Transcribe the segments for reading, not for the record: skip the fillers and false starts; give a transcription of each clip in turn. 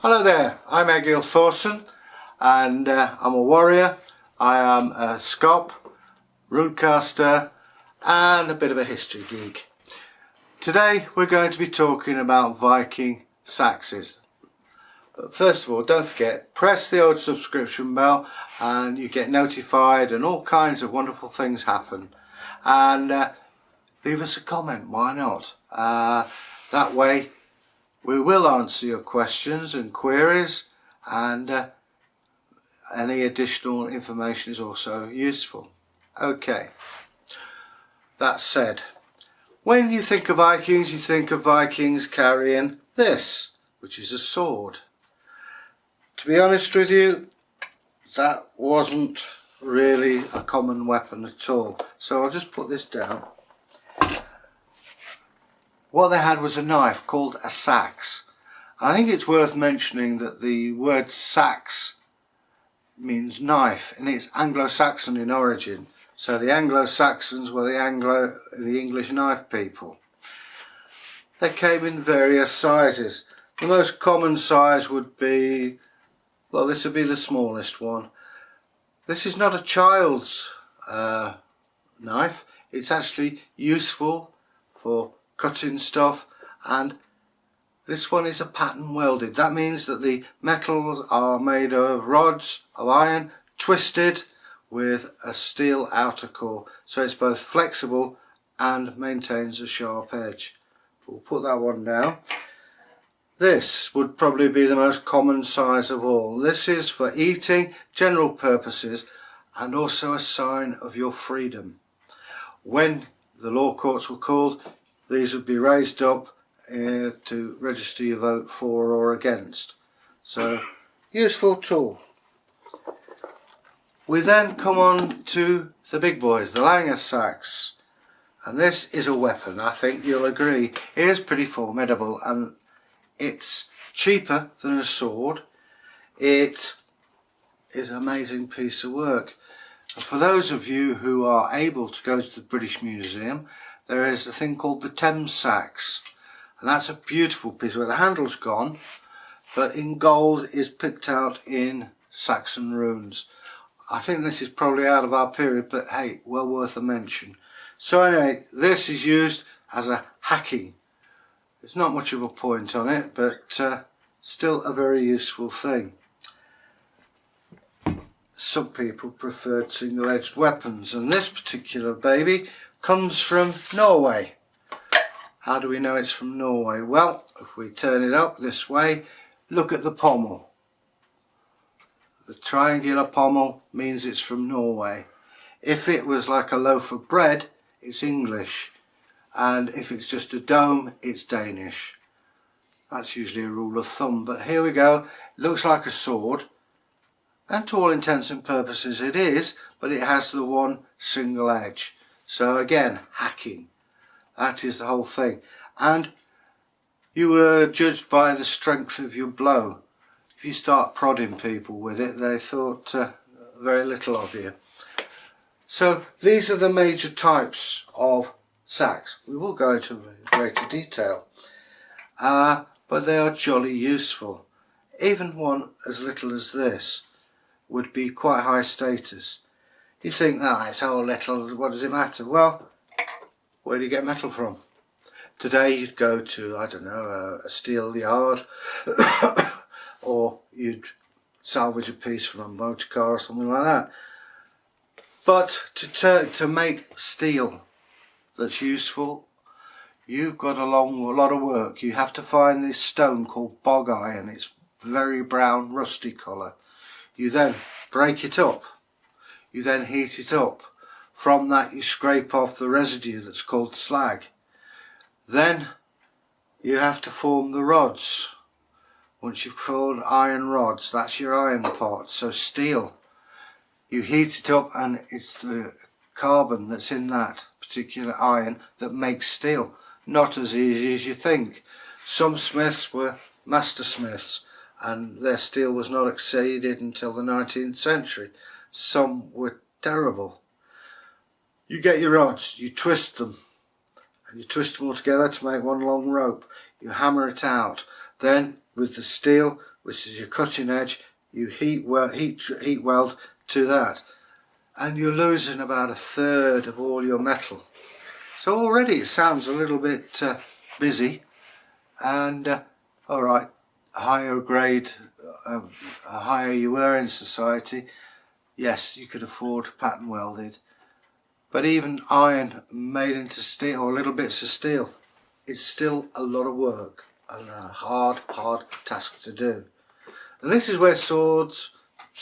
Hello there, I'm Egil Thorson and I'm a warrior. I am a scop, runecaster and a bit of a history geek. Today we're going to be talking about Viking saxes. But first of all, don't forget, press the old subscription bell and you get notified and all kinds of wonderful things happen. And leave us a comment, why not? That way we will answer your questions and queries, and any additional information is also useful. Okay, that said, when you think of Vikings, you think of Vikings carrying this, which is a sword. To be honest with you, that wasn't really a common weapon at all. So I'll just put this down. What they had was a knife called a sax. I think it's worth mentioning that the word sax means knife, and it's Anglo-Saxon in origin. So the Anglo-Saxons were the English knife people. They came in various sizes. The most common size would be, well, this would be the smallest one. This is not a child's knife. It's actually useful for cutting stuff, and this one is a pattern welded. That means that the metals are made of rods of iron twisted with a steel outer core, so it's both flexible and maintains a sharp edge. We'll put that one down. This would probably be the most common size of all. This is for eating, general purposes, and also a sign of your freedom. When the law courts were called, these would be raised up to register your vote for or against. So, useful tool. We then come on to the big boys, the Langer sax. And this is a weapon, I think you'll agree. It is pretty formidable, and it's cheaper than a sword. It is an amazing piece of work. And for those of you who are able to go to the British Museum, there is a thing called the Thames sax, and that's a beautiful piece where the handle's gone, but in gold is picked out in Saxon runes. I think this is probably out of our period, but hey, well worth a mention. So anyway, this is used as a hacking. There's not much of a point on it, but still a very useful thing. Some people preferred single-edged weapons, and this particular baby comes from Norway. How do we know it's from Norway? Well, if we turn it up this way, look at the pommel. The triangular pommel means it's from Norway. If it was like a loaf of bread, it's English, and if it's just a dome, it's Danish. That's usually a rule of thumb, but here we go. It looks like a sword, and to all intents and purposes it is, but it has the one single edge. So again, hacking, that is the whole thing. And you were judged by the strength of your blow. If you start prodding people with it, they thought very little of you. So these are the major types of sax. We will go into greater detail, but they are jolly useful. Even one as little as this would be quite high status. You think, oh, it's all little, what does it matter? Well, where do you get metal from? Today you'd go to, I don't know, a steel yard or you'd salvage a piece from a motor car or something like that. But to make steel that's useful, you've got a lot of work. You have to find this stone called bog iron. It's very brown, rusty colour. You then break it up. You then heat it up. From that you scrape off the residue that's called slag. Then you have to form the rods. Once you've formed iron rods, that's your iron part. So steel, you heat it up, and it's the carbon that's in that particular iron that makes steel. Not as easy as you think. Some smiths were master smiths, and their steel was not exceeded until the 19th century. Some were terrible. You get your rods, you twist them, and you twist them all together to make one long rope. You hammer it out. Then with the steel, which is your cutting edge, you heat weld to that, and you're losing about 1/3 of all your metal. So already it sounds a little bit busy, and alright, higher grade, higher you were in society, yes, you could afford pattern welded, but even iron made into steel, or little bits of steel, it's still a lot of work and a hard task to do. And this is where swords,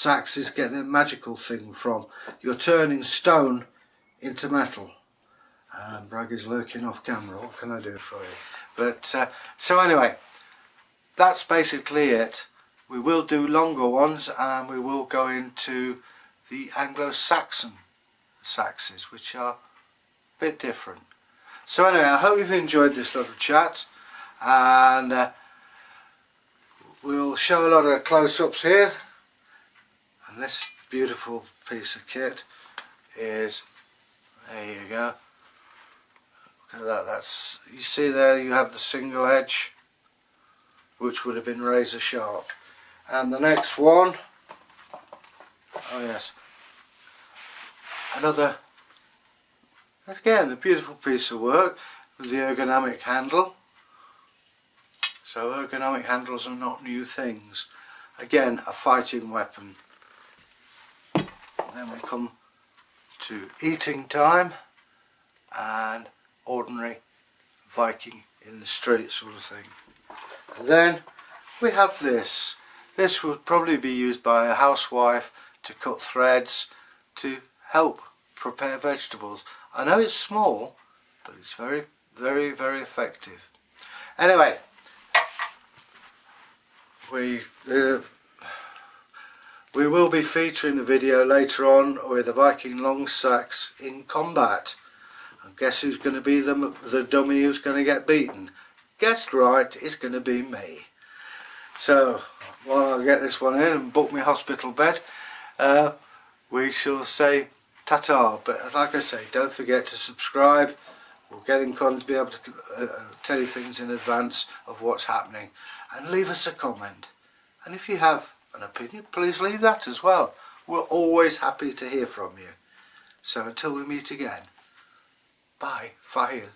axes get their magical thing from. You're turning stone into metal. Bragg is lurking off camera, what can I do for you? But so anyway, that's basically it. We will do longer ones, and we will go into the Anglo-Saxon axes, which are a bit different. So anyway, I hope you've enjoyed this little chat, and we'll show a lot of close-ups here. And this beautiful piece of kit is, there you go, look at that, that's, you see there you have the single edge, which would have been razor sharp. And the next one, oh yes, another, again a beautiful piece of work with the ergonomic handle. So ergonomic handles are not new things. Again, a fighting weapon. Then we come to eating time and ordinary Viking in the street sort of thing. And then we have this. This would probably be used by a housewife to cut threads to help prepare vegetables. I know it's small, but it's very effective. Anyway, we will be featuring a video later on with a Viking long sax in combat. And guess who's going to be the dummy who's going to get beaten? Guessed right, it's going to be me. So while I get this one in and book my hospital bed, we shall say ta-ta. But like I say, don't forget to subscribe. We'll get in contact to be able to tell you things in advance of what's happening, and leave us a comment. And if you have an opinion, please leave that as well. We're always happy to hear from you. So until we meet again, bye, farewell.